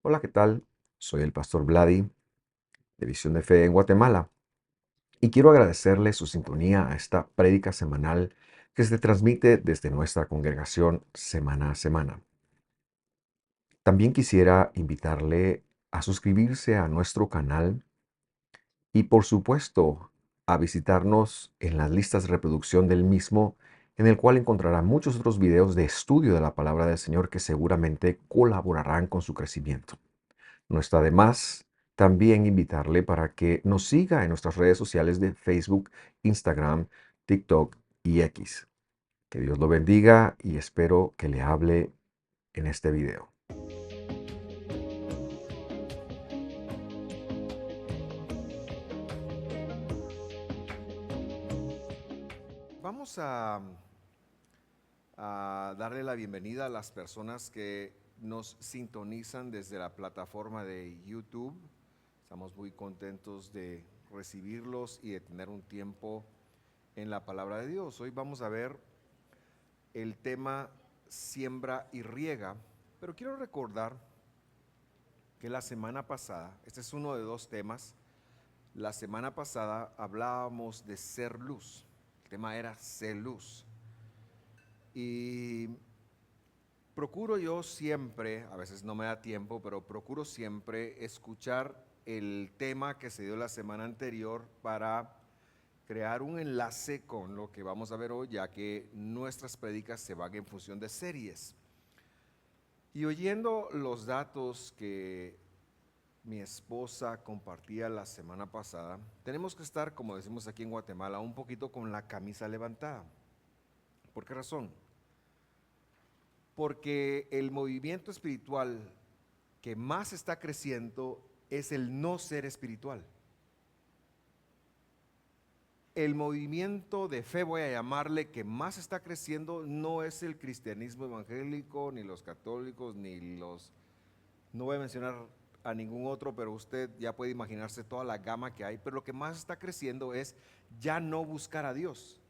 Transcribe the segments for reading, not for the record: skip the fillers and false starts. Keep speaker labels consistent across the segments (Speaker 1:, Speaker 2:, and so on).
Speaker 1: Hola, ¿qué tal? Soy el pastor Vladi de Visión de Fe en Guatemala y quiero agradecerle su sintonía a esta prédica semanal que se transmite desde nuestra congregación semana a semana. También quisiera invitarle a suscribirse a nuestro canal y por supuesto a visitarnos en las listas de reproducción del mismo, en el cual encontrará muchos otros videos de estudio de la palabra del Señor que seguramente colaborarán con su crecimiento. No está de más también invitarle para que nos siga en nuestras redes sociales de Facebook, Instagram, TikTok y X. Que Dios lo bendiga y espero que le hable en este video.
Speaker 2: Vamos a darle la bienvenida a las personas que nos sintonizan desde la plataforma de YouTube. Estamos muy contentos de recibirlos y de tener un tiempo en la palabra de Dios. Hoy vamos a ver el tema siembra y riega, pero quiero recordar que la semana pasada, este es uno de dos temas, la semana pasada hablábamos de ser luz. El tema era ser luz. Y procuro yo siempre, a veces no me da tiempo, pero procuro siempre escuchar el tema que se dio la semana anterior para crear un enlace con lo que vamos a ver hoy, ya que nuestras prédicas se van en función de series. Y oyendo los datos que mi esposa compartía la semana pasada, tenemos que estar, como decimos aquí en Guatemala, un poquito con la camisa levantada. ¿Por qué razón? Porque el movimiento espiritual que más está creciendo es el no ser espiritual. El movimiento de fe, voy a llamarle, que más está creciendo no es el cristianismo evangélico, ni los católicos, no voy a mencionar a ningún otro, pero usted ya puede imaginarse toda la gama que hay, pero lo que más está creciendo es ya no buscar a Dios.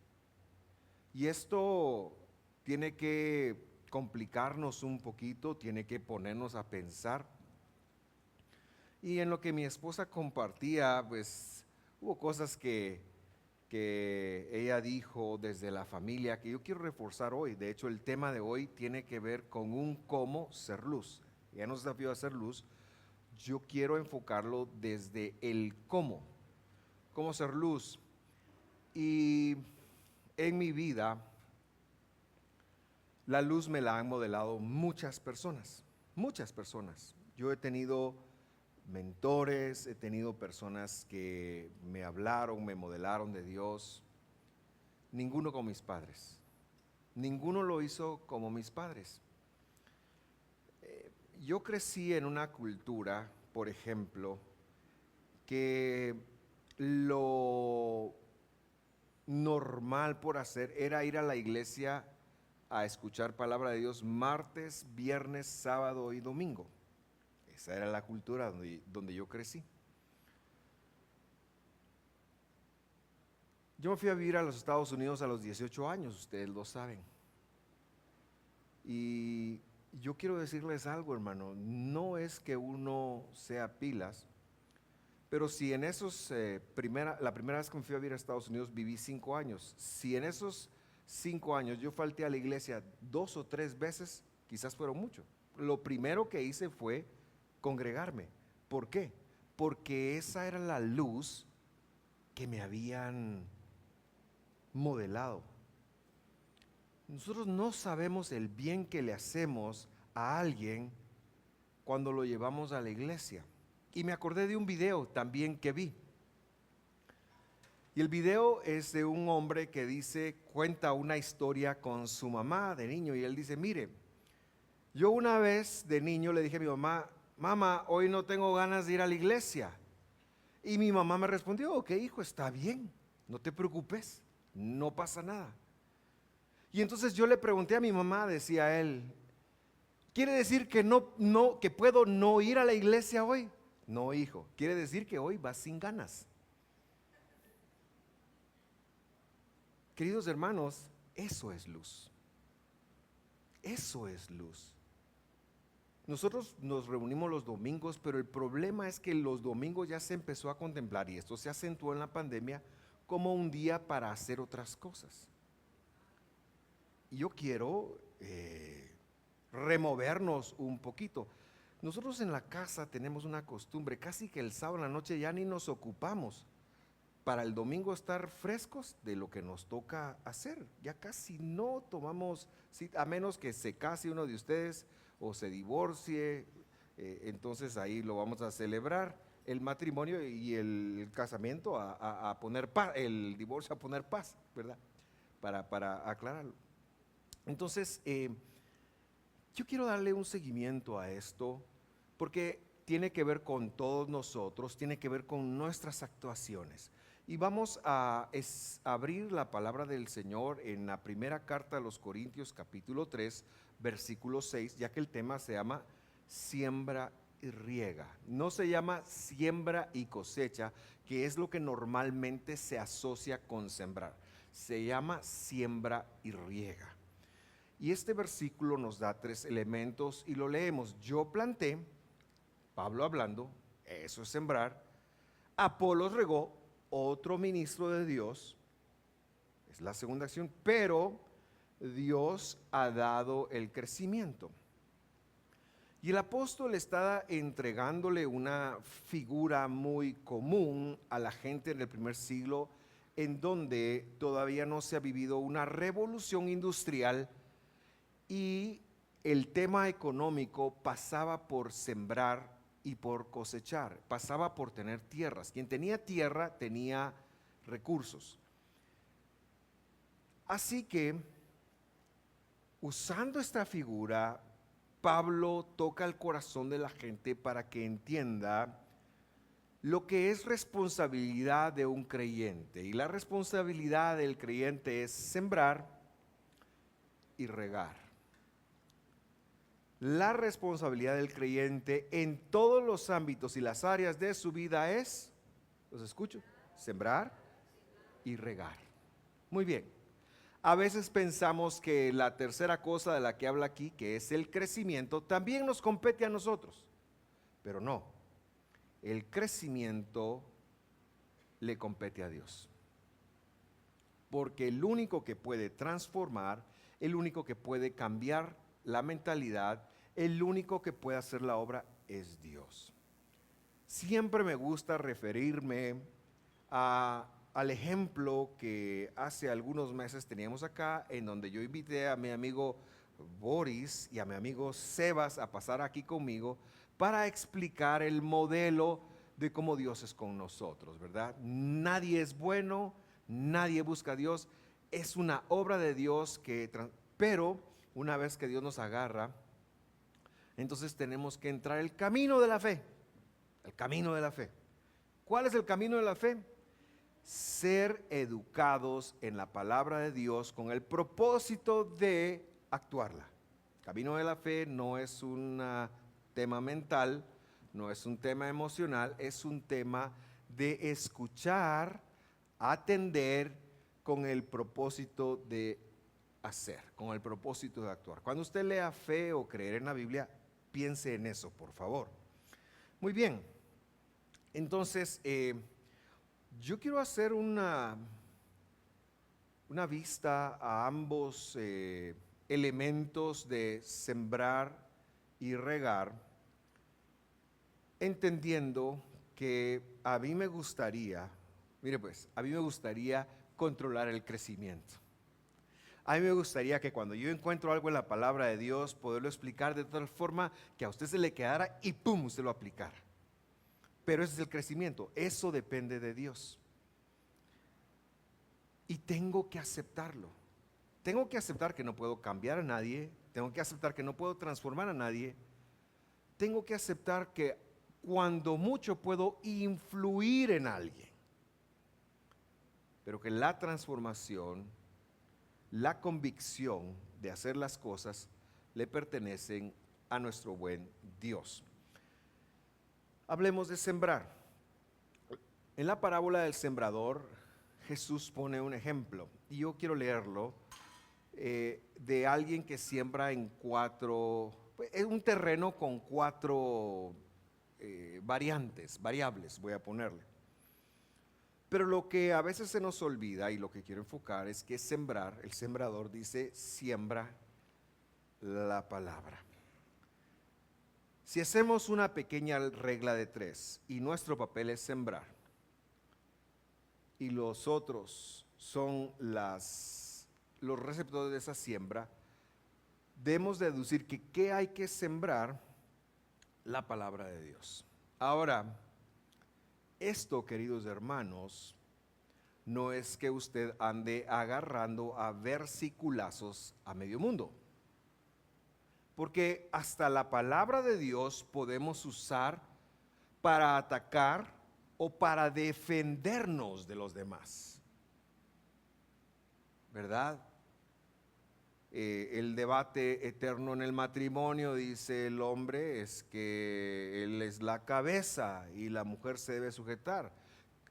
Speaker 2: Y esto tiene que complicarnos un poquito, tiene que ponernos a pensar. Y en lo que mi esposa compartía, pues hubo cosas que ella dijo desde la familia que yo quiero reforzar hoy. De hecho, el tema de hoy tiene que ver con un cómo ser luz. Ella nos desafió a ser luz. Yo quiero enfocarlo desde el cómo ser luz. Y en mi vida, la luz me la han modelado muchas personas, muchas personas. Yo he tenido mentores, he tenido personas que me hablaron, me modelaron de Dios. Ninguno como mis padres. Ninguno lo hizo como mis padres. Yo crecí en una cultura, por ejemplo, que lo normal por hacer era ir a la iglesia a escuchar palabra de Dios martes, viernes, sábado y domingo. Esa era la cultura donde yo crecí. Yo me fui a vivir a los Estados Unidos a los 18 años, ustedes lo saben. Y yo quiero decirles algo, hermano, no es que uno sea pilas, pero si en esos, la primera vez que me fui a vivir a Estados Unidos viví 5 años, si en esos 5 años yo falté a la iglesia 2 o 3 veces, quizás fueron mucho. Lo primero que hice fue congregarme. ¿Por qué? Porque esa era la luz que me habían modelado. Nosotros no sabemos el bien que le hacemos a alguien cuando lo llevamos a la iglesia. Y me acordé de un video también que vi. Y el video es de un hombre que cuenta una historia con su mamá de niño. Y él dice, mire, yo una vez de niño le dije a mi mamá, mamá, hoy no tengo ganas de ir a la iglesia. Y mi mamá me respondió, ok, hijo, está bien, no te preocupes, no pasa nada. Y entonces yo le pregunté a mi mamá, decía él, ¿quiere decir que que puedo no ir a la iglesia hoy? No, hijo, quiere decir que hoy vas sin ganas. Queridos hermanos, eso es luz. Eso es luz. Nosotros nos reunimos los domingos, pero el problema es que los domingos ya se empezó a contemplar, y esto se acentuó en la pandemia, como un día para hacer otras cosas. Y yo quiero removernos un poquito. Nosotros en la casa tenemos una costumbre, casi que el sábado en la noche ya ni nos ocupamos para el domingo estar frescos de lo que nos toca hacer. Ya casi no tomamos, a menos que se case uno de ustedes o se divorcie, entonces ahí lo vamos a celebrar, el matrimonio y el casamiento a poner paz, el divorcio a poner paz, ¿verdad? Para aclararlo. Entonces, yo quiero darle un seguimiento a esto porque tiene que ver con todos nosotros, tiene que ver con nuestras actuaciones. Y vamos a abrir la palabra del Señor en la primera carta a los Corintios, capítulo 3, versículo 6, ya que el tema se llama siembra y riega. No se llama siembra y cosecha, que es lo que normalmente se asocia con sembrar. Se llama siembra y riega. Y este versículo nos da 3 elementos y lo leemos. Yo planté, Pablo hablando, eso es sembrar. Apolos regó, otro ministro de Dios, es la segunda acción, pero Dios ha dado el crecimiento. Y el apóstol está entregándole una figura muy común a la gente en el primer siglo, en donde todavía no se ha vivido una revolución industrial y el tema económico pasaba por sembrar y por cosechar, pasaba por tener tierras. Quien tenía tierra tenía recursos. Así que, usando esta figura, Pablo toca el corazón de la gente para que entienda lo que es responsabilidad de un creyente. Y la responsabilidad del creyente es sembrar y regar. La responsabilidad del creyente en todos los ámbitos y las áreas de su vida es, los escucho, sembrar y regar. Muy bien. A veces pensamos que la tercera cosa de la que habla aquí, que es el crecimiento, también nos compete a nosotros, pero no. El crecimiento le compete a Dios. Porque el único que puede transformar, el único que puede cambiar la mentalidad, el único que puede hacer la obra es Dios. Siempre me gusta referirme al ejemplo que hace algunos meses teníamos acá, en donde yo invité a mi amigo Boris y a mi amigo Sebas a pasar aquí conmigo para explicar el modelo de cómo Dios es con nosotros, ¿verdad? Nadie es bueno, nadie busca a Dios, es una obra de Dios pero una vez que Dios nos agarra, entonces tenemos que entrar el camino de la fe. El camino de la fe. ¿Cuál es el camino de la fe? Ser educados en la palabra de Dios con el propósito de actuarla. El camino de la fe no es un tema mental, no es un tema emocional, es un tema de escuchar, atender con el propósito de hacer, con el propósito de actuar. Cuando usted lea fe o creer en la Biblia, piense en eso, por favor. Muy bien, entonces yo quiero hacer una vista a ambos elementos de sembrar y regar, entendiendo que a mí me gustaría, mire pues, a mí me gustaría controlar el crecimiento. A mí me gustaría que cuando yo encuentro algo en la palabra de Dios, poderlo explicar de tal forma que a usted se le quedara y ¡pum!, usted lo aplicara. Pero ese es el crecimiento, eso depende de Dios. Y tengo que aceptarlo. Tengo que aceptar que no puedo cambiar a nadie, tengo que aceptar que no puedo transformar a nadie, tengo que aceptar que cuando mucho puedo influir en alguien, pero que la transformación, la convicción de hacer las cosas le pertenecen a nuestro buen Dios. Hablemos de sembrar. En la parábola del sembrador, Jesús pone un ejemplo, y yo quiero leerlo, de alguien que siembra en 4 Pues, es un terreno con cuatro variables, voy a ponerle. Pero lo que a veces se nos olvida y lo que quiero enfocar es que sembrar, el sembrador dice, siembra la palabra. Si hacemos una pequeña regla de 3 y nuestro papel es sembrar y los otros son los receptores de esa siembra, debemos deducir que ¿qué hay que sembrar? La palabra de Dios. Ahora, esto, queridos hermanos, no es que usted ande agarrando a versiculazos a medio mundo. Porque hasta la palabra de Dios podemos usar para atacar o para defendernos de los demás. ¿Verdad? El debate eterno en el matrimonio, dice el hombre, es que él es la cabeza y la mujer se debe sujetar.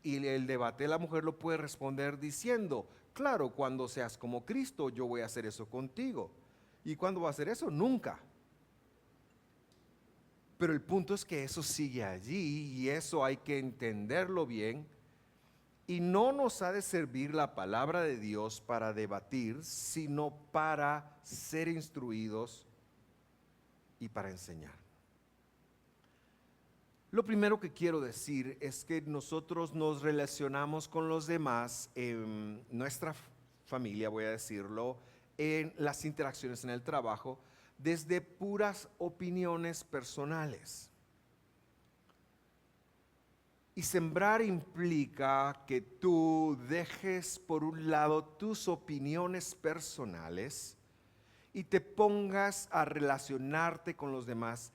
Speaker 2: Y el debate la mujer lo puede responder diciendo, claro, cuando seas como Cristo, yo voy a hacer eso contigo. ¿Y cuándo va a hacer eso? Nunca. Pero el punto es que eso sigue allí y eso hay que entenderlo bien. Y no nos ha de servir la palabra de Dios para debatir, sino para ser instruidos y para enseñar. Lo primero que quiero decir es que nosotros nos relacionamos con los demás en nuestra familia, voy a decirlo, en las interacciones en el trabajo, desde puras opiniones personales. Y sembrar implica que tú dejes por un lado tus opiniones personales y te pongas a relacionarte con los demás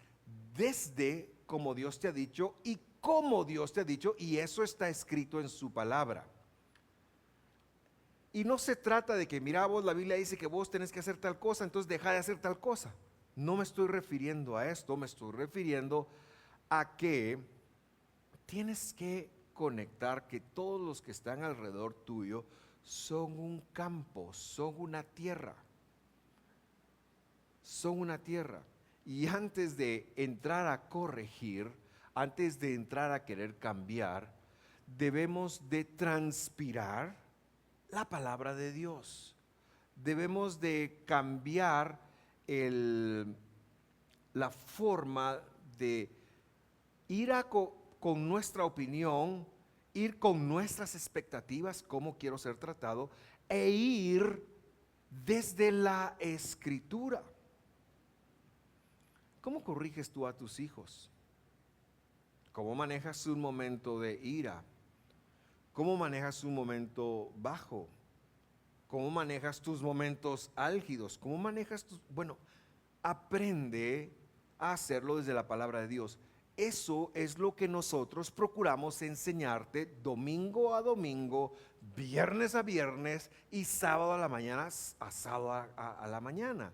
Speaker 2: desde como Dios te ha dicho y como Dios te ha dicho, y eso está escrito en su palabra. Y no se trata de que, mira, vos, la Biblia dice que vos tenés que hacer tal cosa, entonces deja de hacer tal cosa. No me estoy refiriendo a esto, me estoy refiriendo a que tienes que conectar que todos los que están alrededor tuyo son un campo, son una tierra. Son una tierra. Y antes de entrar a corregir, antes de entrar a querer cambiar, debemos de transpirar la palabra de Dios. Debemos de cambiar la forma de ir con nuestra opinión, ir con nuestras expectativas, cómo quiero ser tratado, e ir desde la escritura. ¿Cómo corriges tú a tus hijos? ¿Cómo manejas un momento de ira? ¿Cómo manejas un momento bajo? ¿Cómo manejas tus momentos álgidos? ¿Cómo manejas tus... Bueno, aprende a hacerlo desde la palabra de Dios. Eso es lo que nosotros procuramos enseñarte domingo a domingo, viernes a viernes y sábado a la mañana a sábado a la mañana.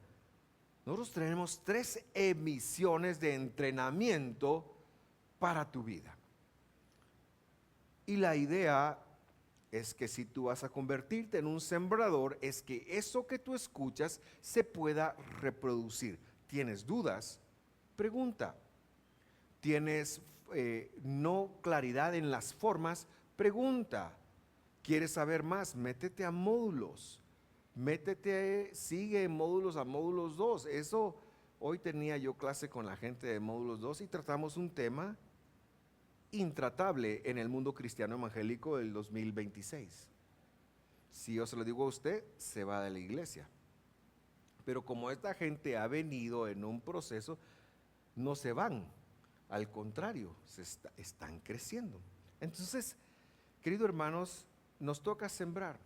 Speaker 2: Nosotros tenemos 3 emisiones de entrenamiento para tu vida. Y la idea es que si tú vas a convertirte en un sembrador, es que eso que tú escuchas se pueda reproducir. ¿Tienes dudas? Pregunta. ¿Tienes no claridad en las formas? Pregunta. ¿Quieres saber más? Métete a módulos. Sigue módulos a módulos 2. Eso, hoy tenía yo clase con la gente de módulos 2 y tratamos un tema intratable en el mundo cristiano evangélico del 2026. Si yo se lo digo a usted, se va de la iglesia. Pero como esta gente ha venido en un proceso, no se van. Al contrario, están creciendo. Entonces, queridos hermanos, nos toca sembrar.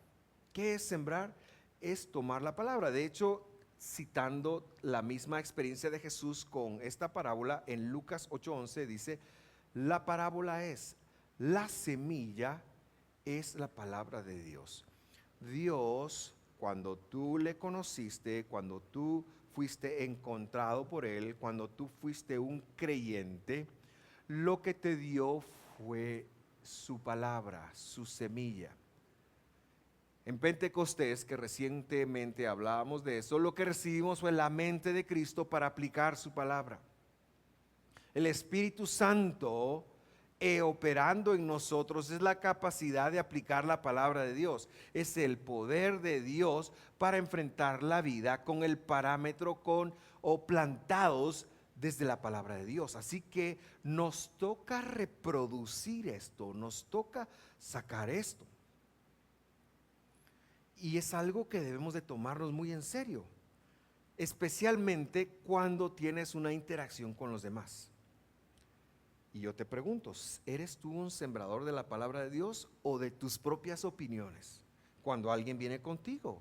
Speaker 2: ¿Qué es sembrar? Es tomar la palabra. De hecho, citando la misma experiencia de Jesús con esta parábola, en Lucas 8:11 dice, la parábola es, la semilla es la palabra de Dios. Dios, cuando tú le conociste, cuando tú fuiste encontrado por Él, cuando tú fuiste un creyente, lo que te dio fue su palabra, su semilla. En Pentecostés, que recientemente hablábamos de eso, lo que recibimos fue la mente de Cristo para aplicar su palabra. El Espíritu Santo operando en nosotros es la capacidad de aplicar la palabra de Dios. Es el poder de Dios para enfrentar la vida con el parámetro o plantados desde la palabra de Dios. Así que nos toca reproducir esto, nos toca sacar esto. Y es algo que debemos de tomarnos muy en serio, especialmente cuando tienes una interacción con los demás. Y yo te pregunto, ¿eres tú un sembrador de la palabra de Dios o de tus propias opiniones? Cuando alguien viene contigo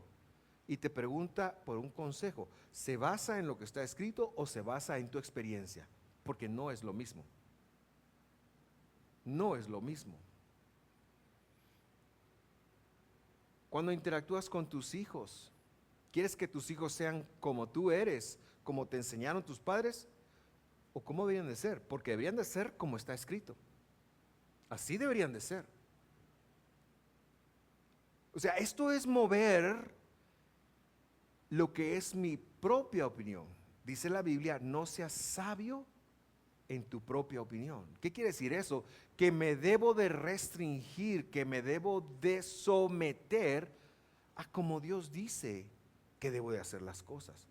Speaker 2: y te pregunta por un consejo, ¿se basa en lo que está escrito o se basa en tu experiencia? Porque no es lo mismo. No es lo mismo. Cuando interactúas con tus hijos, ¿quieres que tus hijos sean como tú eres, como te enseñaron tus padres? ¿O cómo deberían de ser? Porque deberían de ser como está escrito. Así deberían de ser. O sea, esto es mover lo que es mi propia opinión. Dice la Biblia, no seas sabio en tu propia opinión. ¿Qué quiere decir eso? Que me debo de restringir, que me debo de someter a como Dios dice que debo de hacer las cosas.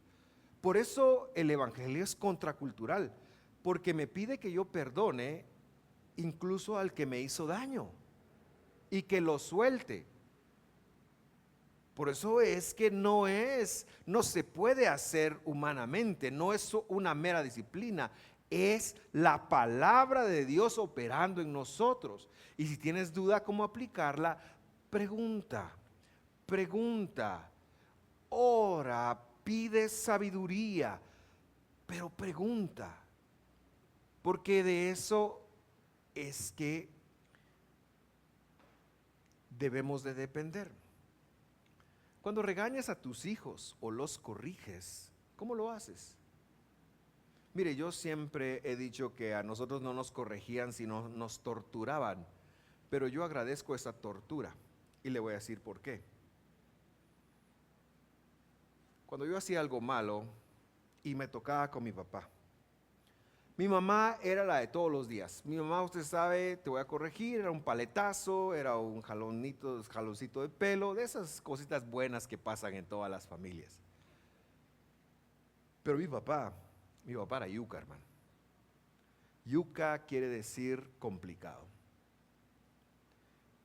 Speaker 2: Por eso el evangelio es contracultural, porque me pide que yo perdone incluso al que me hizo daño y que lo suelte. Por eso es que no se puede hacer humanamente, no es una mera disciplina, es la palabra de Dios operando en nosotros. Y si tienes duda cómo aplicarla, pregunta, ora, pide sabiduría, pero pregunta, porque de eso es que debemos de depender. Cuando regañas a tus hijos o los corriges, ¿cómo lo haces? Mire, yo siempre he dicho que a nosotros no nos corregían, sino nos torturaban, pero yo agradezco esa tortura y le voy a decir por qué. Cuando yo hacía algo malo y me tocaba con mi papá, mi mamá era la de todos los días. Mi mamá, usted sabe, te voy a corregir, era un paletazo, era un jaloncito de pelo, de esas cositas buenas que pasan en todas las familias. Pero mi papá era yuca, hermano. Yuca quiere decir complicado.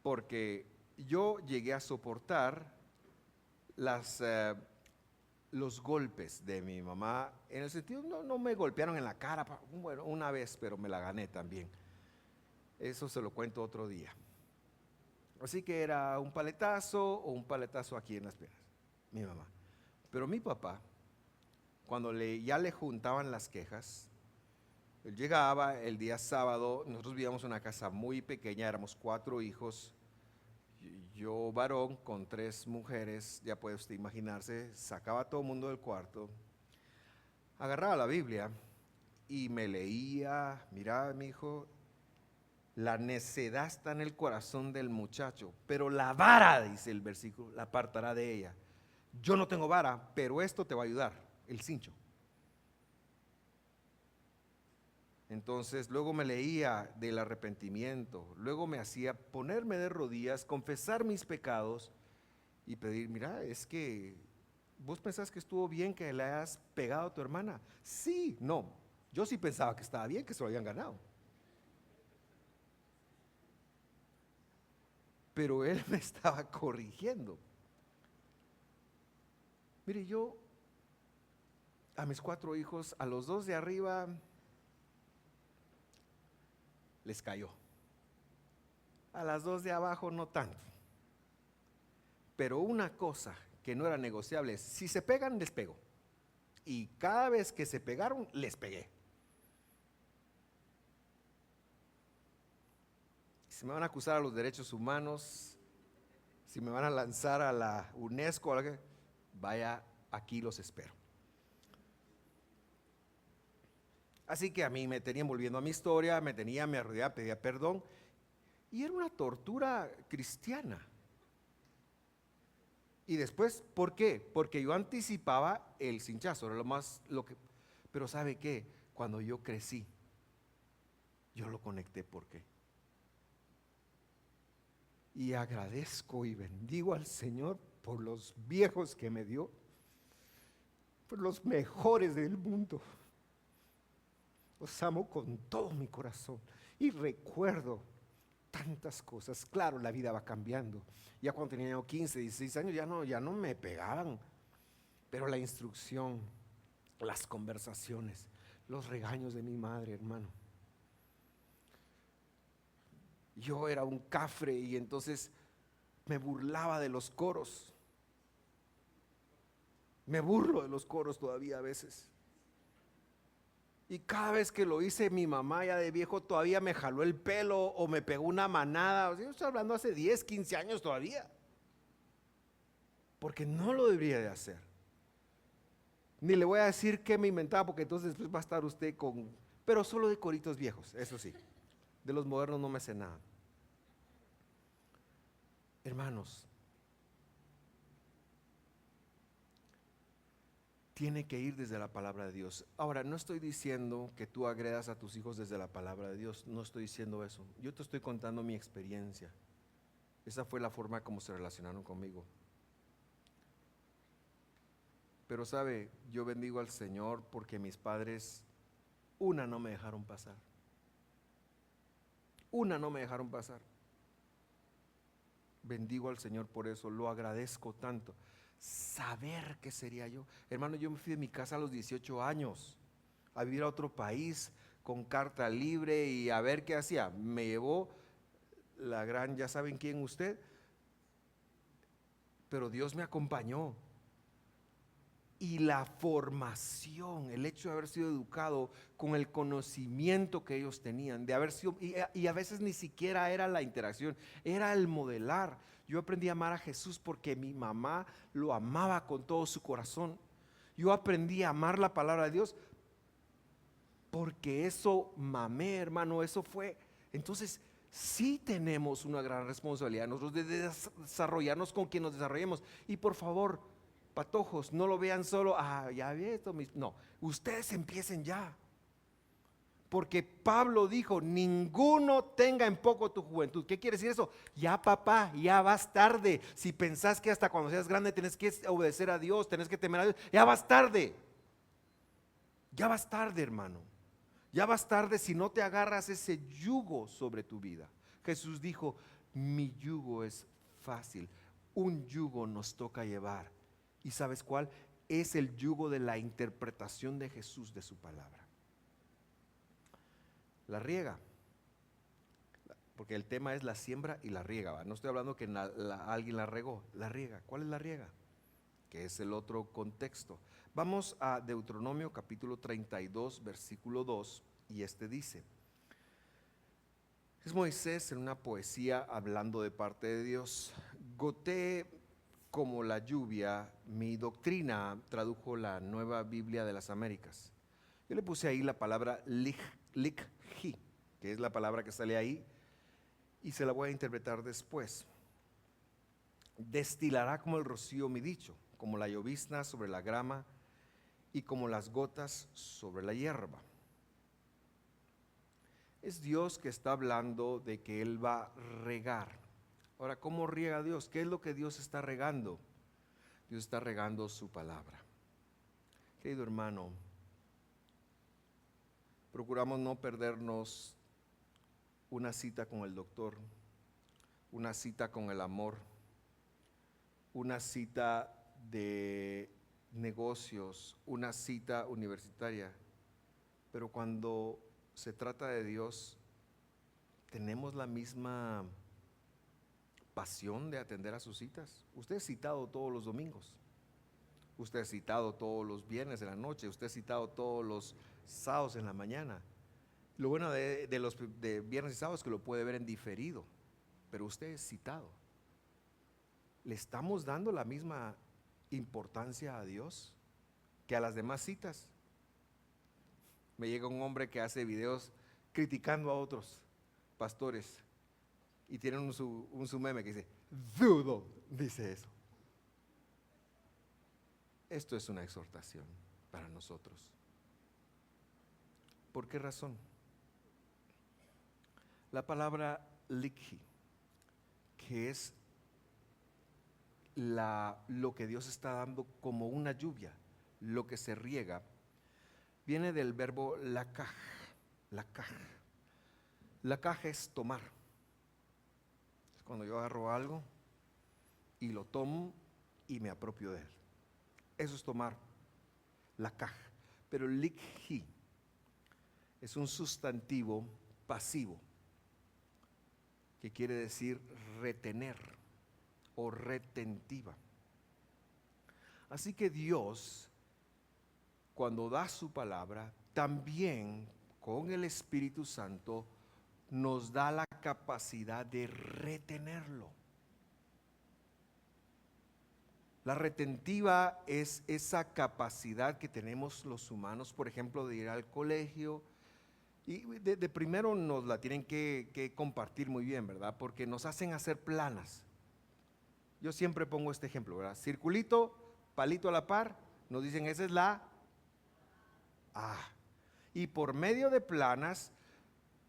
Speaker 2: Porque yo llegué a soportar los golpes de mi mamá, en el sentido, no me golpearon en la cara, bueno, una vez, pero me la gané también. Eso se lo cuento otro día. Así que era un paletazo o un paletazo aquí en las piernas, mi mamá. Pero mi papá, cuando ya le juntaban las quejas, él llegaba el día sábado, nosotros vivíamos en una casa muy pequeña, éramos 4 hijos, yo varón con 3 mujeres, ya puede usted imaginarse, sacaba a todo el mundo del cuarto, agarraba la Biblia y me leía, mira mi hijo, la necedad está en el corazón del muchacho, pero la vara, dice el versículo, la apartará de ella. Yo no tengo vara, pero esto te va a ayudar, el cincho. Entonces luego me leía del arrepentimiento, luego me hacía ponerme de rodillas, confesar mis pecados y pedir, mira, es que vos pensás que estuvo bien que le hayas pegado a tu hermana. Sí, no, yo sí pensaba que estaba bien, que se lo habían ganado. Pero él me estaba corrigiendo. Mire, yo a mis 4 hijos, a los 2 de arriba, les cayó. A las 2 de abajo no tanto. Pero una cosa que no era negociable es, si se pegan, les pego. Y cada vez que se pegaron, les pegué. Si me van a acusar a los derechos humanos, si me van a lanzar a la UNESCO, vaya, aquí los espero. Así que a mí me tenían volviendo a mi historia, me arrodillaba, pedía perdón. Y era una tortura cristiana. Y después, ¿por qué? Porque yo anticipaba el cinchazo, era pero ¿sabe qué? Cuando yo crecí, yo lo conecté, ¿por qué? Y agradezco y bendigo al Señor por los viejos que me dio, por los mejores del mundo. Los amo con todo mi corazón y recuerdo tantas cosas. Claro, la vida va cambiando. Ya cuando tenía yo 15, 16 años ya no me pegaban, pero la instrucción, las conversaciones, los regaños de mi madre, hermano. Yo era un cafre y entonces me burlaba de los coros. Me burlo de los coros todavía a veces. Y cada vez que lo hice, mi mamá ya de viejo todavía me jaló el pelo o me pegó una manada. O sea, yo estoy hablando hace 10, 15 años todavía. Porque no lo debería de hacer. Ni le voy a decir qué me inventaba, porque entonces después va a estar usted con... Pero solo de coritos viejos, eso sí. De los modernos no me sé nada. Hermanos, tiene que ir desde la palabra de Dios. Ahora, no estoy diciendo que tú agredas a tus hijos desde la palabra de Dios, no estoy diciendo eso. Yo te estoy contando mi experiencia. Esa fue la forma como se relacionaron conmigo. Pero sabe, yo bendigo al Señor porque mis padres, una no me dejaron pasar. Una no me dejaron pasar. Bendigo al Señor por eso, lo agradezco tanto. Saber qué sería yo. Hermano, yo me fui de mi casa a los 18 años a vivir a otro país con carta libre y a ver qué hacía. Me llevó la gran, ya saben quién usted, pero Dios me acompañó. Y la formación, el hecho de haber sido educado con el conocimiento que ellos tenían, de haber sido, y a veces ni siquiera era la interacción, era el modelar. Yo aprendí a amar a Jesús porque mi mamá lo amaba con todo su corazón. Yo aprendí a amar la palabra de Dios porque eso mamé, hermano, eso fue. Entonces, sí tenemos una gran responsabilidad nosotros de desarrollarnos con quien nos desarrollemos. Y por favor, patojos, no lo vean solo, ya vi esto, no, ustedes empiecen ya. Porque Pablo dijo, ninguno tenga en poco tu juventud. ¿Qué quiere decir eso? Ya papá, ya vas tarde. Si pensás que hasta cuando seas grande tenés que obedecer a Dios, tenés que temer a Dios, ya vas tarde. Ya vas tarde, hermano. Ya vas tarde si no te agarras ese yugo sobre tu vida. Jesús dijo, mi yugo es fácil. Un yugo nos toca llevar. ¿Y sabes cuál? Es el yugo de la interpretación de Jesús de su palabra. La riega, porque el tema es la siembra y la riega, ¿va? No estoy hablando que alguien la regó, la riega. ¿Cuál es la riega? Que es el otro contexto. Vamos a Deuteronomio capítulo 32, versículo 2, y este dice, es Moisés en una poesía hablando de parte de Dios. Gotee como la lluvia, mi doctrina, tradujo la Nueva Biblia de las Américas. Yo le puse ahí la palabra likhi, que es la palabra que sale ahí, y se la voy a interpretar después. Destilará como el rocío mi dicho, como la llovizna sobre la grama y como las gotas sobre la hierba. Es Dios que está hablando de que Él va a regar. Ahora, ¿cómo riega Dios? ¿Qué es lo que Dios está regando? Dios está regando su palabra. Querido hermano, procuramos no perdernos una cita con el doctor, una cita con el amor, una cita de negocios, una cita universitaria. Pero cuando se trata de Dios, ¿tenemos la misma pasión de atender a sus citas? Usted es citado todos los domingos, usted es citado todos los viernes en la noche, usted es citado todos los sábados en la mañana. Lo bueno de los de viernes y sábados es que lo puede ver en diferido, pero usted es citado. ¿Le estamos dando la misma importancia a Dios que a las demás citas? Me llega un hombre que hace videos criticando a otros pastores y tienen un su meme que dice, dudo, dice eso. esto es una exhortación para nosotros. ¿Por qué razón? La palabra likhi, que es lo que Dios está dando como una lluvia, lo que se riega, viene del verbo lakaj. Lakaj. Lakaj es tomar. Es cuando yo agarro algo y lo tomo y me apropio de él. Eso es tomar. Lakaj. Pero likhi es un sustantivo pasivo, que quiere decir retener o retentiva. Así que Dios, cuando da su palabra, también con el Espíritu Santo nos da la capacidad de retenerlo. La retentiva es esa capacidad que tenemos los humanos, por ejemplo, de ir al colegio. Y de primero nos la tienen que compartir muy bien, ¿verdad? Porque nos hacen hacer planas. Yo siempre pongo este ejemplo, ¿verdad? Circulito, palito a la par, nos dicen esa es la A. Y por medio de planas,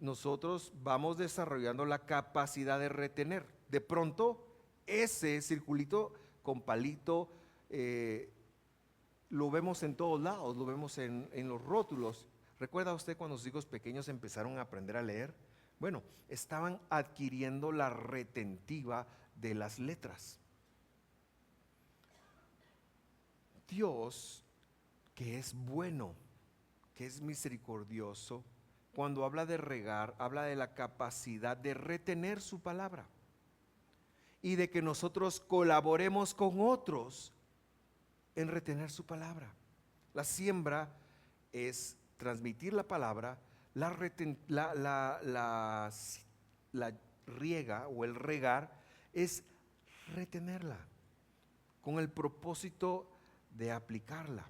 Speaker 2: nosotros vamos desarrollando la capacidad de retener. De pronto, ese circulito con palito lo vemos en todos lados, lo vemos en los rótulos. ¿Recuerda usted cuando los hijos pequeños empezaron a aprender a leer? Bueno, estaban adquiriendo la retentiva de las letras. Dios, que es bueno, que es misericordioso, cuando habla de regar, habla de la capacidad de retener su palabra y de que nosotros colaboremos con otros en retener su palabra. La siembra es transmitir la palabra, la riega o el regar es retenerla con el propósito de aplicarla.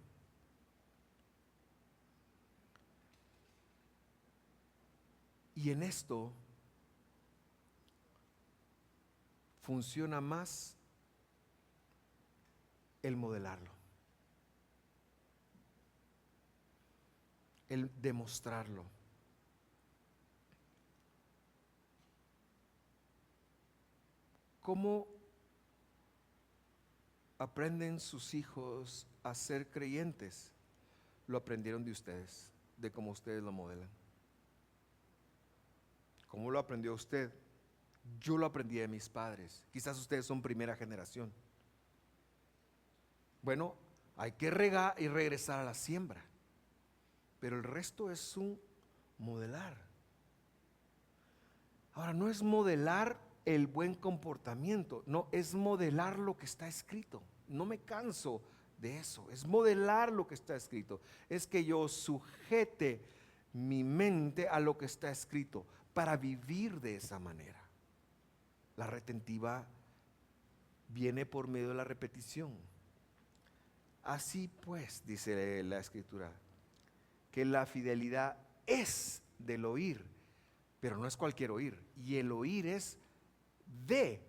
Speaker 2: Y en esto funciona más el modelarlo, el demostrarlo. ¿Cómo aprenden sus hijos a ser creyentes? Lo aprendieron de ustedes, de cómo ustedes lo modelan. ¿Cómo lo aprendió usted? Yo lo aprendí de mis padres. Quizás ustedes son primera generación. Bueno, hay que regar y regresar a la siembra. Pero el resto es un modelar. Ahora, no es modelar el buen comportamiento, no, es modelar lo que está escrito. No me canso de eso, es modelar lo que está escrito. Es que yo sujete mi mente a lo que está escrito para vivir de esa manera. La retentiva viene por medio de la repetición. Así pues, dice la Escritura, que la fidelidad es del oír, pero no es cualquier oír. Y el oír es de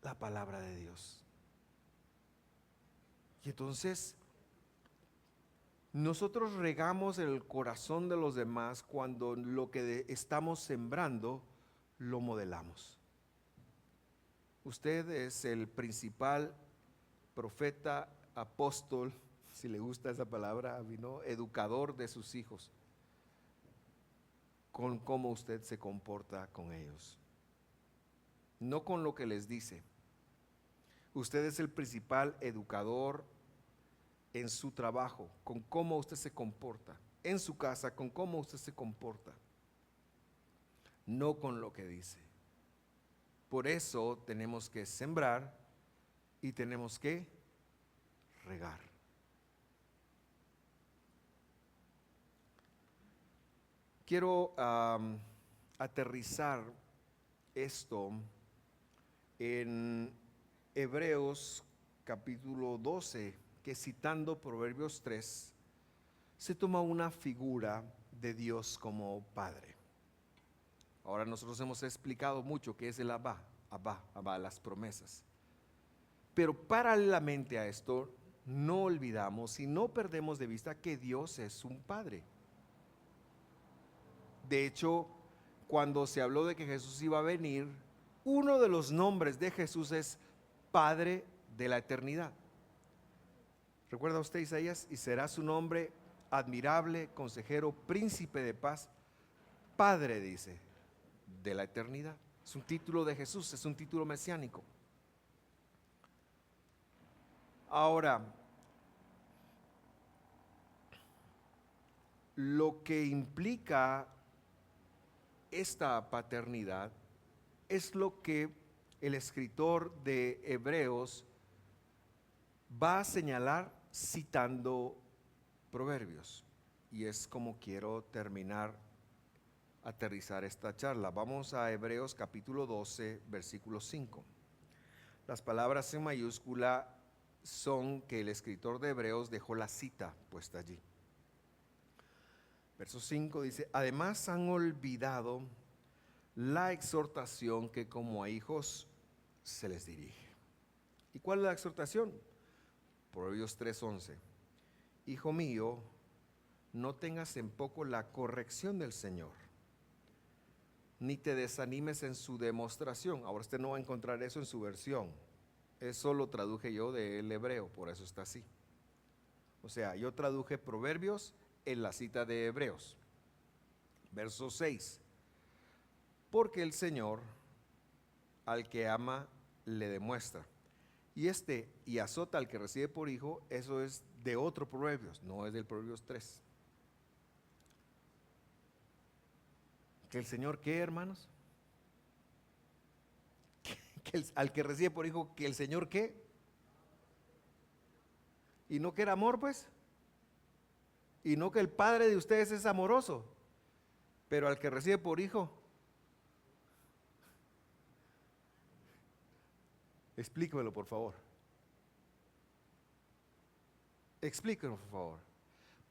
Speaker 2: la palabra de Dios. Y entonces, nosotros regamos el corazón de los demás cuando lo que estamos sembrando lo modelamos. Usted es el principal profeta, apóstol, si le gusta esa palabra, ¿no? Educador de sus hijos, con cómo usted se comporta con ellos, no con lo que les dice. Usted es el principal educador en su trabajo, con cómo usted se comporta, en su casa, con cómo usted se comporta, no con lo que dice. Por eso tenemos que sembrar y tenemos que regar. Quiero aterrizar esto en Hebreos capítulo 12, que citando Proverbios 3, se toma una figura de Dios como Padre. Ahora nosotros hemos explicado mucho qué es el Abba, las promesas. Pero paralelamente a esto, no olvidamos y no perdemos de vista que Dios es un Padre. De hecho, cuando se habló de que Jesús iba a venir, uno de los nombres de Jesús es Padre de la eternidad. ¿Recuerda usted Isaías? Y será su nombre admirable, consejero, príncipe de paz, Padre, dice, de la eternidad. Es un título de Jesús, es un título mesiánico. Ahora, lo que implica esta paternidad es lo que el escritor de Hebreos va a señalar citando Proverbios. Y es como quiero aterrizar esta charla. Vamos a Hebreos capítulo 12, versículo 5. Las palabras en mayúscula son que el escritor de Hebreos dejó la cita puesta allí. Verso 5 dice, además han olvidado la exhortación que como a hijos se les dirige. ¿Y cuál es la exhortación? Proverbios 3:11. Hijo mío, no tengas en poco la corrección del Señor, ni te desanimes en su demostración. Ahora usted no va a encontrar eso en su versión. Eso lo traduje yo del hebreo, por eso está así. O sea, yo traduje Proverbios en la cita de Hebreos. Verso 6. Porque el Señor al que ama le demuestra. Y azota al que recibe por hijo, eso es de otro Proverbios, no es del Proverbios 3. ¿Que el Señor qué, hermanos? Al que recibe por hijo, ¿que el Señor qué? ¿Y no que era amor, pues? ¿Y no que el Padre de ustedes es amoroso? Pero al que recibe por hijo, explíquemelo por favor. Explíquemelo por favor.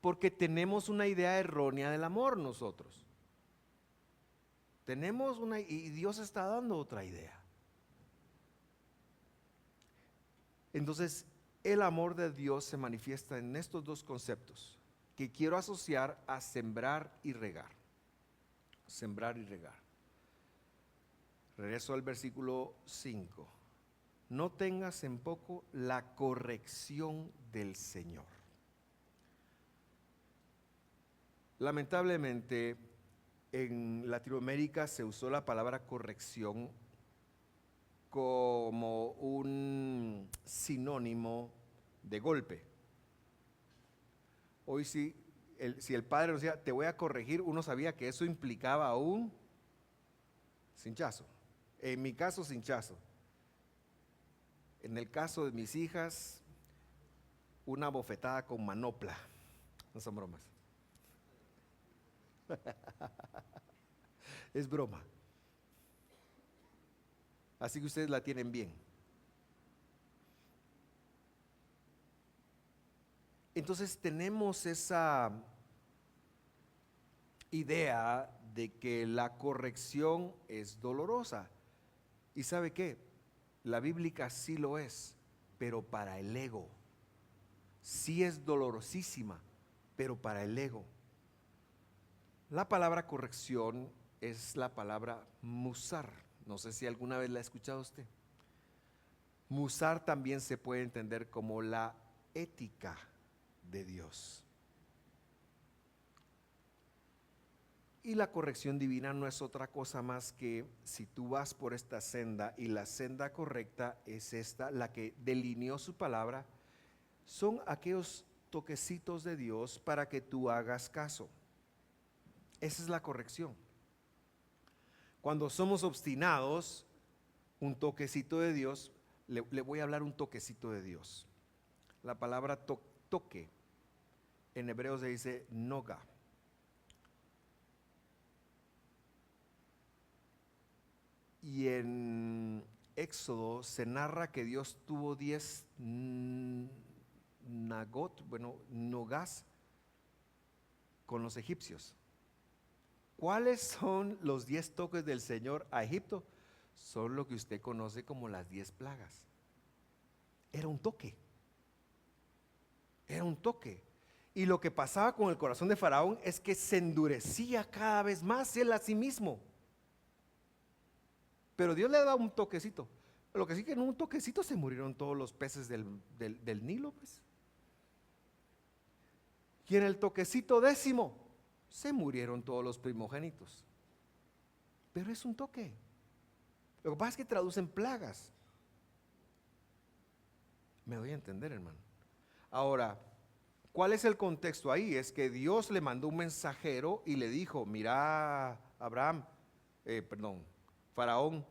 Speaker 2: Porque tenemos una idea errónea del amor nosotros. Y Dios está dando otra idea. Entonces, el amor de Dios se manifiesta en estos dos conceptos que quiero asociar a sembrar y regar. Sembrar y regar. Regreso al versículo 5. No tengas en poco la corrección del Señor. Lamentablemente, en Latinoamérica se usó la palabra corrección como un sinónimo de golpe. Hoy si el padre nos decía, te voy a corregir, uno sabía que eso implicaba un cinchazo. En mi caso, cinchazo. En el caso de mis hijas, una bofetada con manopla. No son bromas. Es broma. Así que ustedes la tienen bien. Entonces tenemos esa idea de que la corrección es dolorosa. ¿Y sabe qué? La bíblica sí lo es, pero para el ego. Sí es dolorosísima, pero para el ego. La palabra corrección es la palabra musar. No sé si alguna vez la ha escuchado usted. Musar también se puede entender como la ética de Dios. Y la corrección divina no es otra cosa más que si tú vas por esta senda y la senda correcta es esta, la que delineó su palabra, son aquellos toquecitos de Dios para que tú hagas caso. Esa es la corrección. Cuando somos obstinados, un toquecito de Dios, le voy a hablar un toquecito de Dios. La palabra toque en hebreo se dice noga. Y en Éxodo se narra que Dios tuvo 10 nogas con los egipcios. ¿Cuáles son los 10 toques del Señor a Egipto? Son lo que usted conoce como las 10 plagas. Era un toque. Era un toque. Y lo que pasaba con el corazón de Faraón es que se endurecía cada vez más él a sí mismo. Pero Dios le daba un toquecito. Lo que sí que en un toquecito se murieron todos los peces del Nilo, pues. Y en el toquecito 10 se murieron todos los primogénitos. Pero es un toque. Lo que pasa es que traducen plagas. Me doy a entender, hermano. Ahora, ¿cuál es el contexto ahí? Es que Dios le mandó un mensajero y le dijo, mira, Abraham, Faraón,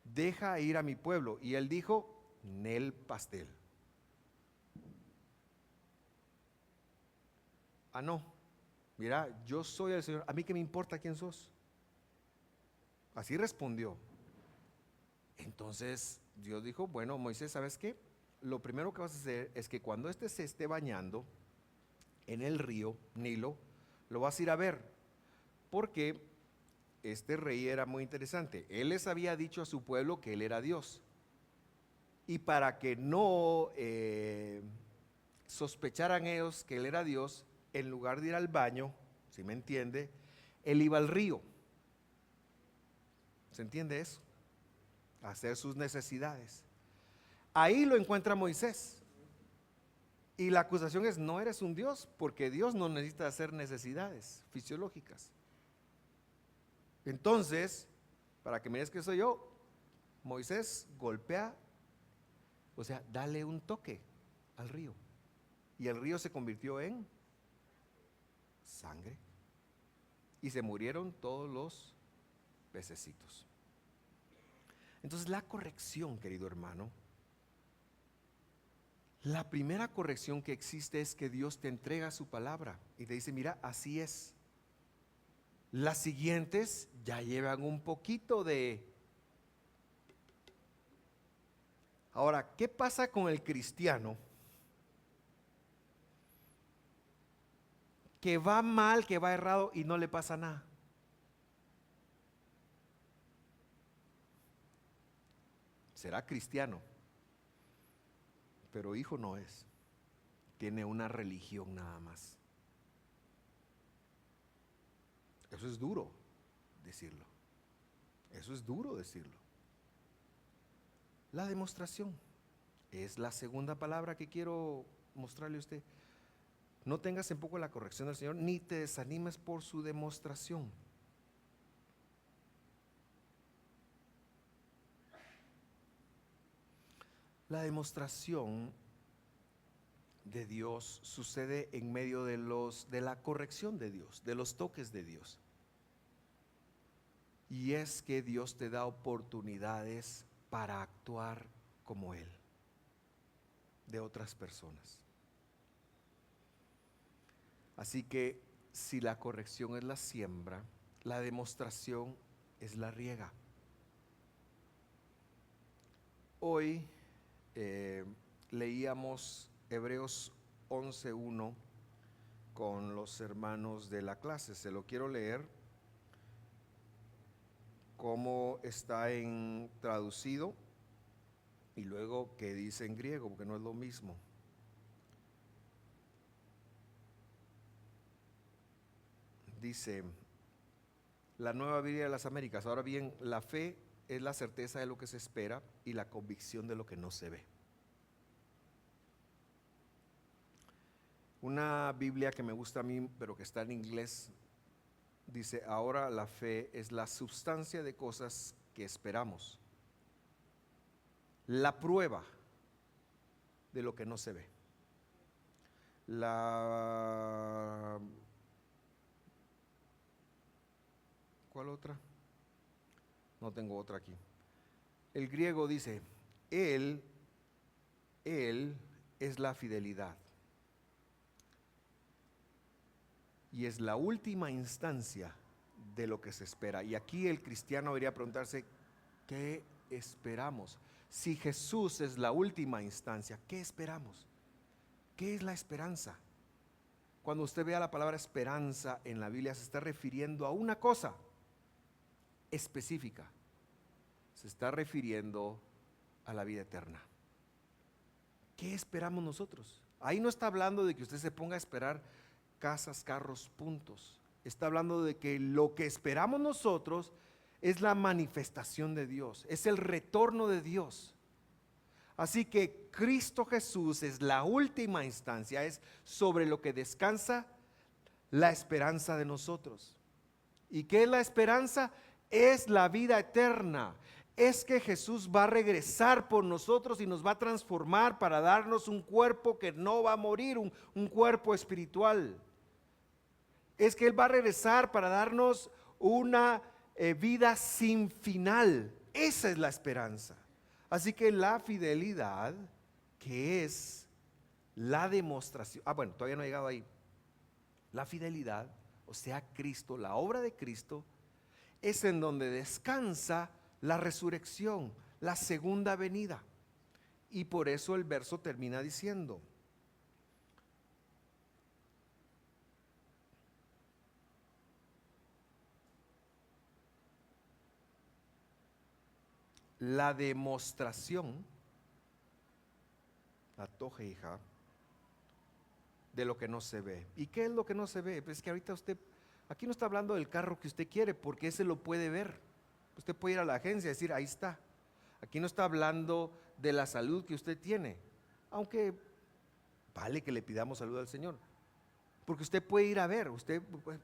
Speaker 2: deja ir a mi pueblo. Y él dijo, Nel pastel. Ah, no, mira, yo soy el Señor, a mí qué me importa quién sos. Así respondió. Entonces Dios dijo, bueno, Moisés, ¿sabes qué? Lo primero que vas a hacer es que cuando éste se esté bañando en el río Nilo, lo vas a ir a ver, porque este rey era muy interesante. Él les había dicho a su pueblo que él era Dios. Y para que no sospecharan ellos que él era Dios, en lugar de ir al baño, si me entiende, él iba al río. ¿Se entiende eso? A hacer sus necesidades. Ahí lo encuentra Moisés. Y la acusación es, no eres un Dios, porque Dios no necesita hacer necesidades fisiológicas. Entonces, para que mires que soy yo, Moisés golpea, o sea, dale un toque al río. Y el río se convirtió en sangre. Y se murieron todos los pececitos. Entonces la corrección, querido hermano, la primera corrección que existe es que Dios te entrega su palabra y te dice, mira, así es. Las siguientes ya llevan un poquito de... Ahora, ¿qué pasa con el cristiano que va mal, que va errado y no le pasa nada? Será cristiano, pero hijo no es. Tiene una religión nada más. Eso es duro decirlo. Eso es duro decirlo. La demostración es la segunda palabra que quiero mostrarle a usted. No tengas en poco la corrección del Señor, ni te desanimes por su demostración. La demostración de Dios sucede en medio de la corrección de Dios, de los toques de Dios. Y es que Dios te da oportunidades para actuar como Él, de otras personas. Así que si la corrección es la siembra, la demostración es la riega. Hoy leíamos Hebreos 11:1 con los hermanos de la clase. Se lo quiero leer como está en traducido y luego que dice en griego, porque no es lo mismo. Dice la Nueva Biblia de las Américas: ahora bien, la fe es la certeza de lo que se espera y la convicción de lo que no se ve. Una Biblia que me gusta a mí, pero que está en inglés, dice: ahora la fe es la sustancia de cosas que esperamos, la prueba de lo que no se ve. ¿Cuál otra? No tengo otra aquí. El griego dice: Él es la fidelidad. Y es la última instancia de lo que se espera. Y aquí el cristiano debería preguntarse, ¿qué esperamos? Si Jesús es la última instancia, ¿qué esperamos? ¿Qué es la esperanza? Cuando usted vea la palabra esperanza en la Biblia, se está refiriendo a una cosa específica. Se está refiriendo a la vida eterna. ¿Qué esperamos nosotros? Ahí no está hablando de que usted se ponga a esperar casas, carros, puntos. Está hablando de que lo que esperamos nosotros es la manifestación de Dios, es el retorno de Dios. Así que Cristo Jesús es la última instancia, es sobre lo que descansa la esperanza de nosotros. ¿Y qué es la esperanza? Es la vida eterna. Es que Jesús va a regresar por nosotros y nos va a transformar para darnos un cuerpo que no va a morir, un cuerpo espiritual. Es que Él va a regresar para darnos una vida sin final. Esa es la esperanza. Así que la fidelidad, que es la demostración, bueno, todavía no he llegado ahí. La fidelidad, o sea, Cristo, la obra de Cristo, es en donde descansa la resurrección, la segunda venida. Y por eso el verso termina diciendo: la demostración, la tojeija, de lo que no se ve. ¿Y qué es lo que no se ve? Pues que ahorita usted, aquí no está hablando del carro que usted quiere, porque ese lo puede ver. Usted puede ir a la agencia y decir, ahí está. Aquí no está hablando de la salud que usted tiene, aunque vale que le pidamos salud al Señor, porque usted puede ir a ver, usted pues,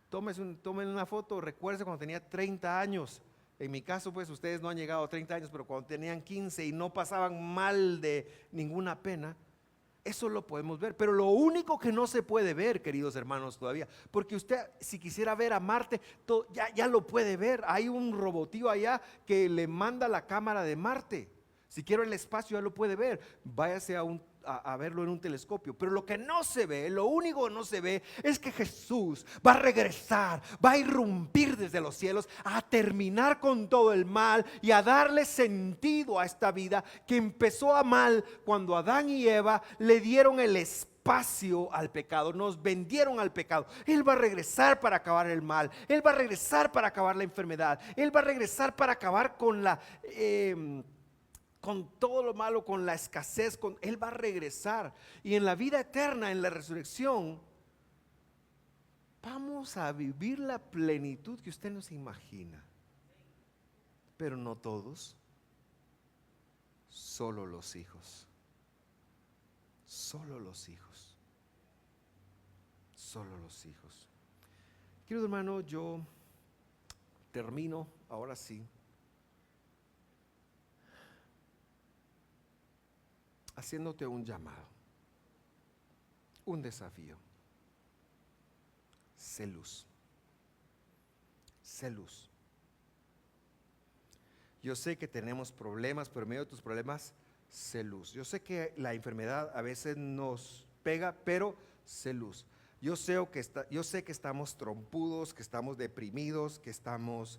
Speaker 2: tome una foto, recuerde cuando tenía 30 años. En mi caso, pues ustedes no han llegado a 30 años, pero cuando tenían 15 y no pasaban mal de ninguna pena, eso lo podemos ver. Pero lo único que no se puede ver, queridos hermanos, todavía, porque usted si quisiera ver a Marte, ya lo puede ver. Hay un robotío allá que le manda la cámara de Marte. Si quiere el espacio ya lo puede ver. Váyase a verlo en un telescopio. Pero lo que no se ve, lo único que no se ve, es que Jesús va a regresar, va a irrumpir desde los cielos, a terminar con todo el mal y a darle sentido a esta vida que empezó a mal cuando Adán y Eva le dieron el espacio al pecado, nos vendieron al pecado. Él va a regresar para acabar el mal, Él va a regresar para acabar la enfermedad, Él va a regresar para acabar con todo lo malo, con la escasez, Él va a regresar. Y en la vida eterna, en la resurrección, vamos a vivir la plenitud que usted no se imagina. Pero no todos, solo los hijos. Solo los hijos. Solo los hijos. Querido hermano, yo termino ahora sí haciéndote un llamado, un desafío. Sé luz. Sé luz. Yo sé que tenemos problemas, pero en medio de tus problemas, sé luz. Yo sé que la enfermedad a veces nos pega, pero sé luz. Yo sé que estamos trompudos, que estamos deprimidos, que somos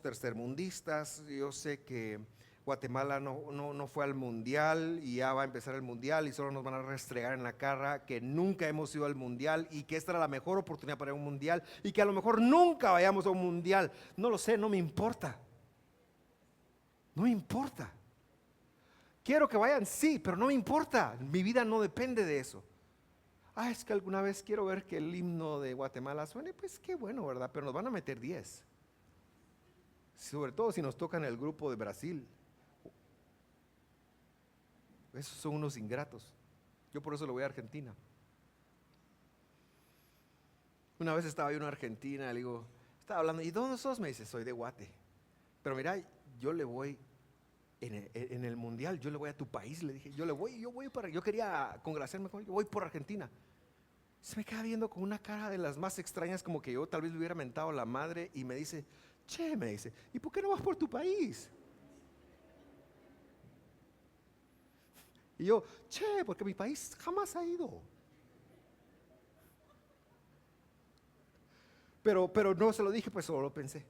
Speaker 2: tercermundistas. Yo sé que Guatemala no fue al mundial y ya va a empezar el mundial y solo nos van a restregar en la cara que nunca hemos ido al mundial y que esta era la mejor oportunidad para ir a un mundial y que a lo mejor nunca vayamos a un mundial. No lo sé, no me importa. No me importa. Quiero que vayan, sí, pero no me importa. Mi vida no depende de eso. Es que alguna vez quiero ver que el himno de Guatemala suene. Pues qué bueno, ¿verdad? Pero nos van a meter 10. Sobre todo si nos tocan el grupo de Brasil. Esos son unos ingratos. Yo por eso lo voy a Argentina. Una vez estaba yo en Argentina, le digo, estaba hablando, ¿y dónde sos? Me dice, soy de Guate. Pero mira, yo le voy en el mundial, yo le voy a tu país, le dije, yo quería congraciarme con él, yo voy por Argentina. Se me queda viendo con una cara de las más extrañas, como que yo tal vez le hubiera mentado la madre, y me dice, me dice, ¿y por qué no vas por tu país? Y yo, porque mi país jamás ha ido. Pero no se lo dije, pues solo lo pensé.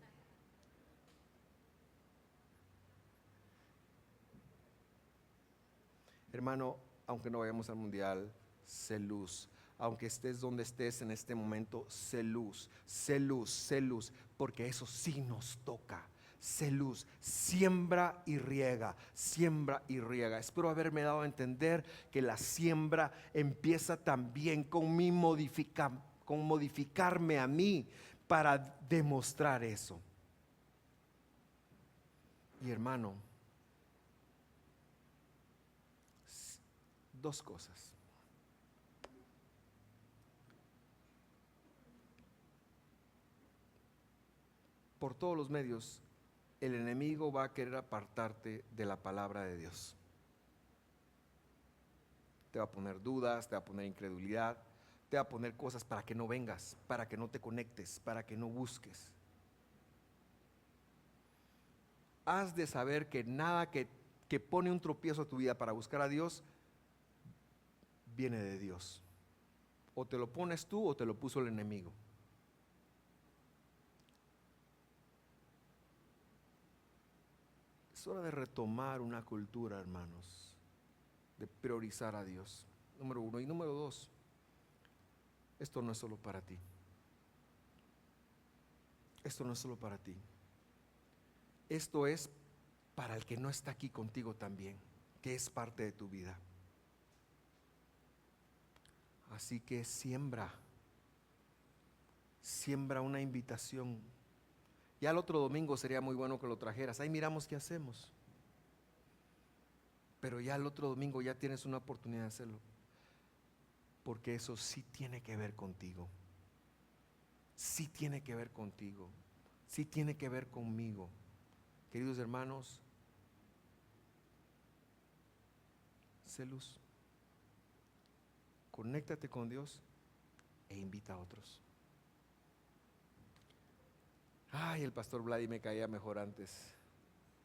Speaker 2: Hermano, aunque no vayamos al mundial, sé luz. Aunque estés donde estés en este momento, sé luz, sé luz, sé luz, porque eso sí nos toca. sé luz, siembra y riega, siembra y riega. Espero haberme dado a entender que la siembra empieza también con con modificarme a mí para demostrar eso. Y hermano, dos cosas. Por todos los medios, el enemigo va a querer apartarte de la palabra de Dios. Te va a poner dudas, te va a poner incredulidad, te va a poner cosas para que no vengas, para que no te conectes, para que no busques. Has de saber que nada que pone un tropiezo a tu vida para buscar a Dios, viene de Dios. O te lo pones tú o te lo puso el enemigo. Es hora de retomar una cultura, hermanos, de priorizar a Dios. Número uno. Y número dos, esto no es solo para ti. Esto no es solo para ti. Esto es para el que no está aquí contigo también, que es parte de tu vida. Así que siembra una invitación. Ya el otro domingo sería muy bueno que lo trajeras. Ahí miramos qué hacemos. Pero ya el otro domingo ya tienes una oportunidad de hacerlo. Porque eso sí tiene que ver contigo. Sí tiene que ver contigo. Sí tiene que ver conmigo. Queridos hermanos, sé luz. Conéctate con Dios e invita a otros. Ay, el pastor Vladi me caía mejor antes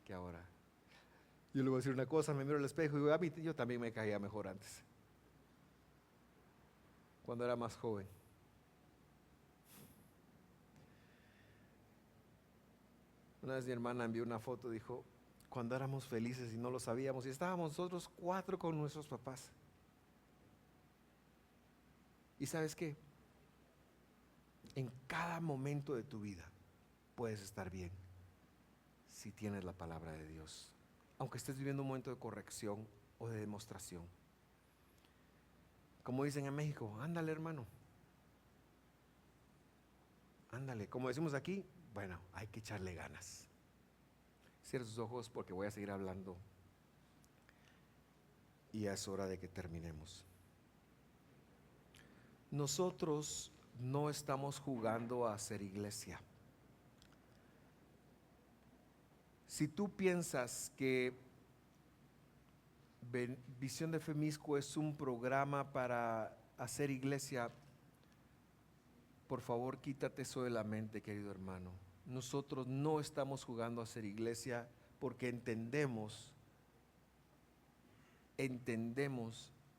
Speaker 2: que ahora. Yo le voy a decir una cosa, me miro al espejo y digo, a mí yo también me caía mejor antes, cuando era más joven. Una vez mi hermana envió una foto, dijo, cuando éramos felices y no lo sabíamos, y estábamos nosotros 4 con nuestros papás. ¿Y sabes qué? En cada momento de tu vida puedes estar bien si tienes la palabra de Dios, aunque estés viviendo un momento de corrección o de demostración. Como dicen en México, ándale hermano, ándale. Como decimos aquí, bueno, hay que echarle ganas. Cierra sus ojos porque voy a seguir hablando y ya es hora de que terminemos. Nosotros no estamos jugando a ser iglesia. Si tú piensas que Visión de Fe Mixco es un programa para hacer iglesia, por favor quítate eso de la mente, querido hermano. Nosotros no estamos jugando a ser iglesia porque entendemos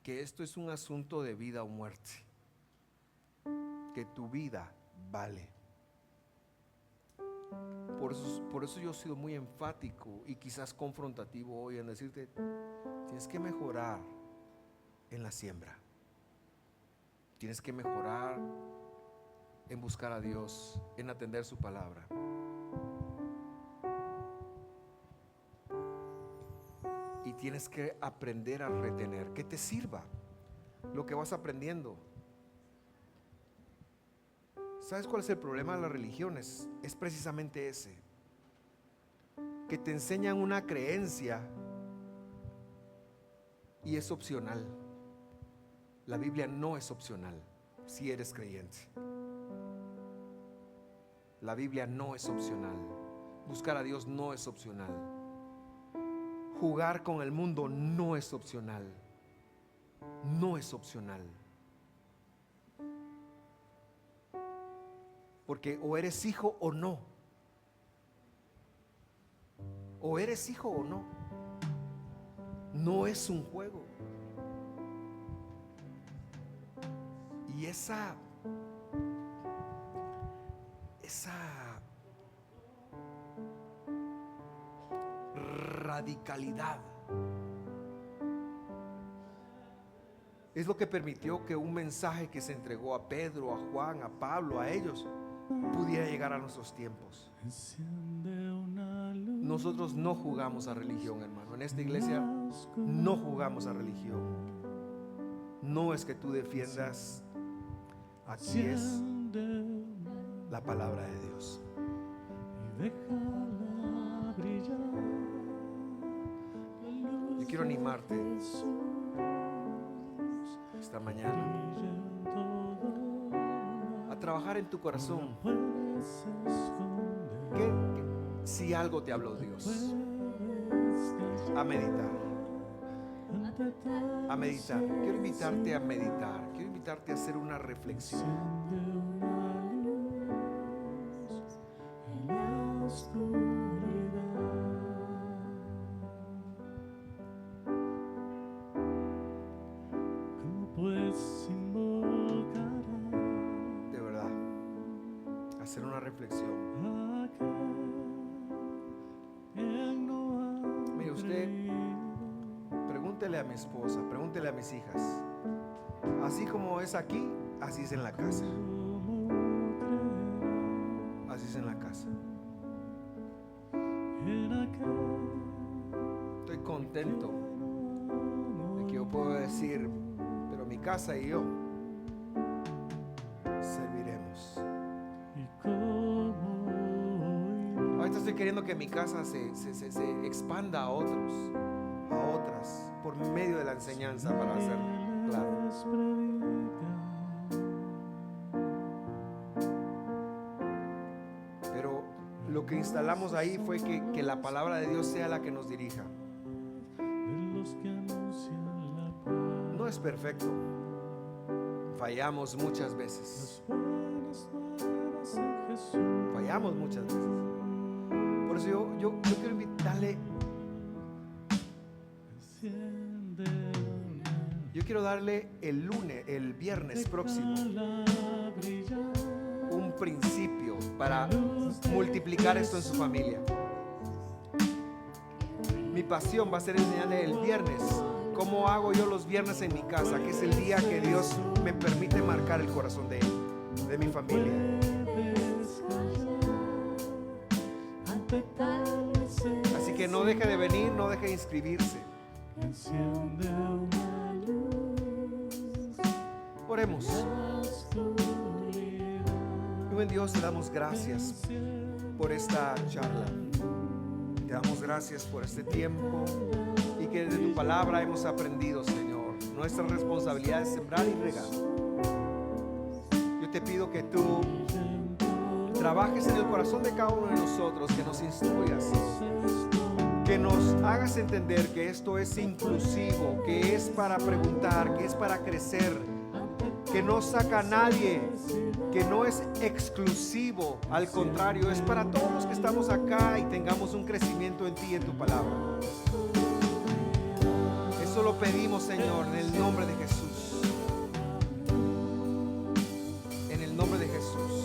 Speaker 2: que esto es un asunto de vida o muerte, que tu vida vale. Por eso yo he sido muy enfático y quizás confrontativo hoy en decirte, tienes que mejorar en la siembra, tienes que mejorar en buscar a Dios, en atender su palabra. Y tienes que aprender a retener, que te sirva lo que vas aprendiendo. ¿Sabes cuál es el problema de las religiones? Es precisamente ese, que te enseñan una creencia y es opcional. La Biblia no es opcional si eres creyente. La Biblia no es opcional. Buscar a Dios no es opcional. Jugar con el mundo no es opcional. No es opcional. Porque o eres hijo o no. O eres hijo o no. No es un juego. Y esa radicalidad es lo que permitió que un mensaje que se entregó a Pedro, a Juan, a Pablo, a ellos, pudiera llegar a nuestros tiempos. Nosotros no jugamos a religión, hermano. En esta iglesia no jugamos a religión. No es que tú defiendas. Aquí es la palabra de Dios. Yo quiero animarte esta mañana a trabajar en tu corazón. Si algo te habló Dios, a meditar. A meditar. Quiero invitarte a meditar. Quiero invitarte a hacer una reflexión. De verdad, hacer una reflexión. Mire usted, pregúntele a mi esposa, pregúntele a mis hijas. Así como es aquí, así es en la casa. Así es en la casa. Estoy contento de que yo puedo decir, pero mi casa y yo serviremos. Ahorita estoy queriendo que mi casa se expanda a otros, a otras, por medio de la enseñanza, para hacer claro. Pero lo que instalamos ahí fue que la palabra de Dios sea la que nos dirija. No es perfecto. Fallamos muchas veces. Fallamos muchas veces. Por eso yo quiero invitarle. Yo quiero darle el viernes próximo, un principio para multiplicar esto en su familia. Mi pasión va a ser enseñarle el viernes cómo hago yo los viernes en mi casa, que es el día que Dios me permite marcar el corazón de mi familia. Así que no deje de venir, no deje de inscribirse. Oremos. Y buen Dios, te damos gracias por esta charla. Te damos gracias por este tiempo y que desde tu palabra hemos aprendido, Señor, nuestra responsabilidad es sembrar y regar. Yo te pido que tú trabajes en el corazón de cada uno de nosotros, que nos instruyas, que nos hagas entender que esto es inclusivo, que es para preguntar, que es para crecer, que no saca a nadie, que no es exclusivo, al contrario, es para todos los que estamos acá y tengamos un crecimiento en ti y en tu palabra. Eso lo pedimos, Señor, en el nombre de Jesús. En el nombre de Jesús.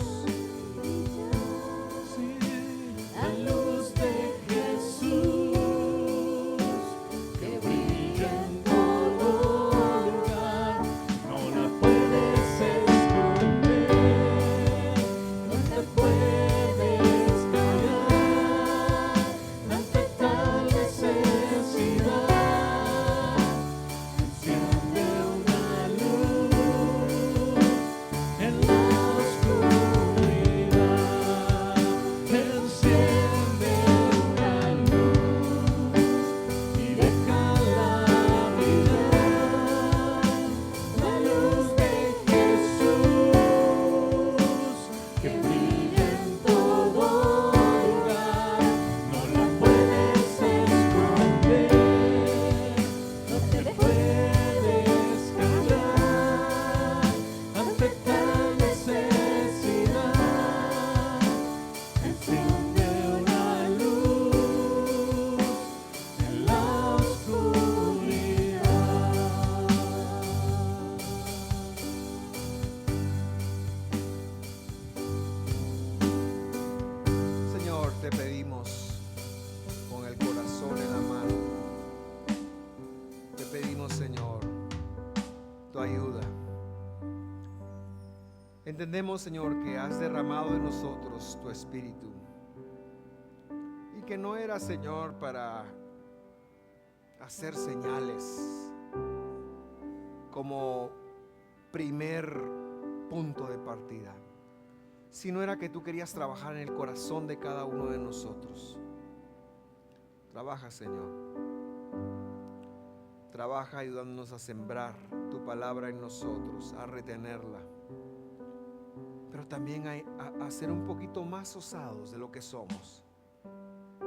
Speaker 2: Te pedimos con el corazón en la mano, te pedimos, Señor, tu ayuda. Entendemos Entendemos, Señor, que has derramado en nosotros tu espíritu y que no era, Señor, para hacer señales como primer punto de partida, sino era que tú querías trabajar en el corazón de cada uno de nosotros. Trabaja, Señor. Trabaja ayudándonos a sembrar tu palabra en nosotros, a retenerla, pero también a ser un poquito más osados de lo que somos,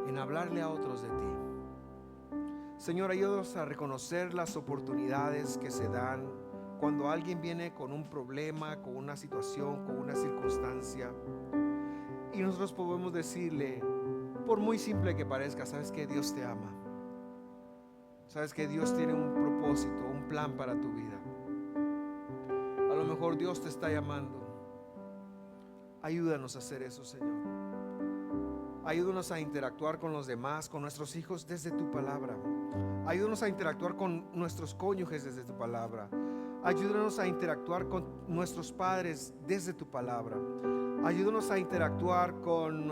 Speaker 2: en hablarle a otros de ti. Señor, ayúdanos a reconocer las oportunidades que se dan cuando alguien viene con un problema, con una situación, con una circunstancia, y nosotros podemos decirle, por muy simple que parezca, sabes que Dios te ama, sabes que Dios tiene un propósito, un plan para tu vida. A lo mejor Dios te está llamando. Ayúdanos a hacer eso, Señor. Ayúdanos a interactuar con los demás, con nuestros hijos desde tu palabra. Ayúdanos a interactuar con nuestros cónyuges desde tu palabra. Ayúdanos a interactuar con nuestros padres desde tu palabra. Ayúdanos a interactuar con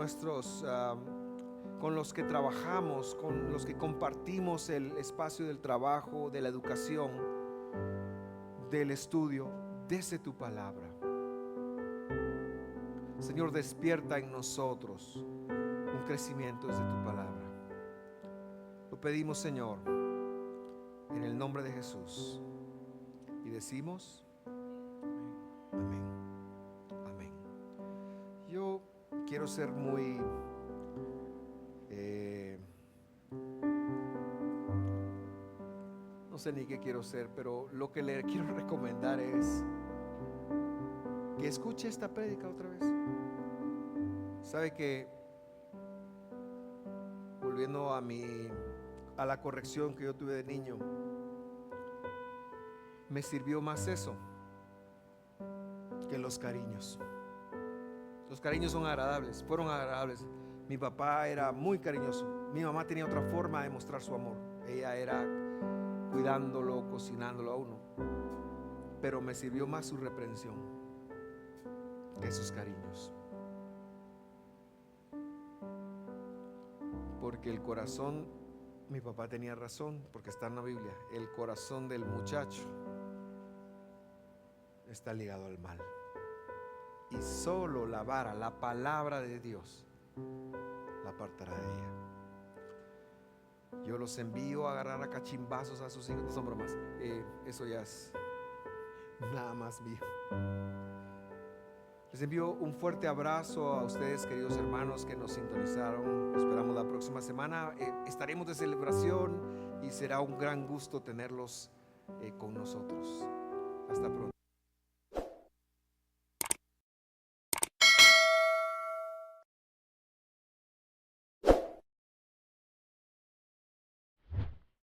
Speaker 2: con los que trabajamos, con los que compartimos el espacio del trabajo, de la educación, del estudio, desde tu palabra. Señor, despierta en nosotros un crecimiento desde tu palabra. Lo pedimos, Señor, en el nombre de Jesús. Y decimos, amén, amén. Yo quiero ser muy no sé ni qué quiero ser, pero lo que le quiero recomendar es que escuche esta prédica otra vez. Sabe que, volviendo a la corrección que yo tuve de niño, me sirvió más eso que los cariños. Los cariños son agradables, fueron agradables. Mi papá era muy cariñoso. Mi mamá tenía otra forma de mostrar su amor. Ella era cuidándolo, cocinándolo a uno. Pero me sirvió más su reprensión que sus cariños. Porque el corazón, mi papá tenía razón, porque está en la Biblia, el corazón del muchacho está ligado al mal. Y solo la vara, la palabra de Dios, la apartará de ella. Yo los envío a agarrar a cachimbazos a sus hijos. No son bromas, eso ya es nada más mío. Les envío un fuerte abrazo a ustedes, queridos hermanos que nos sintonizaron. Esperamos la próxima semana. Estaremos de celebración y será un gran gusto tenerlos con nosotros. Hasta pronto.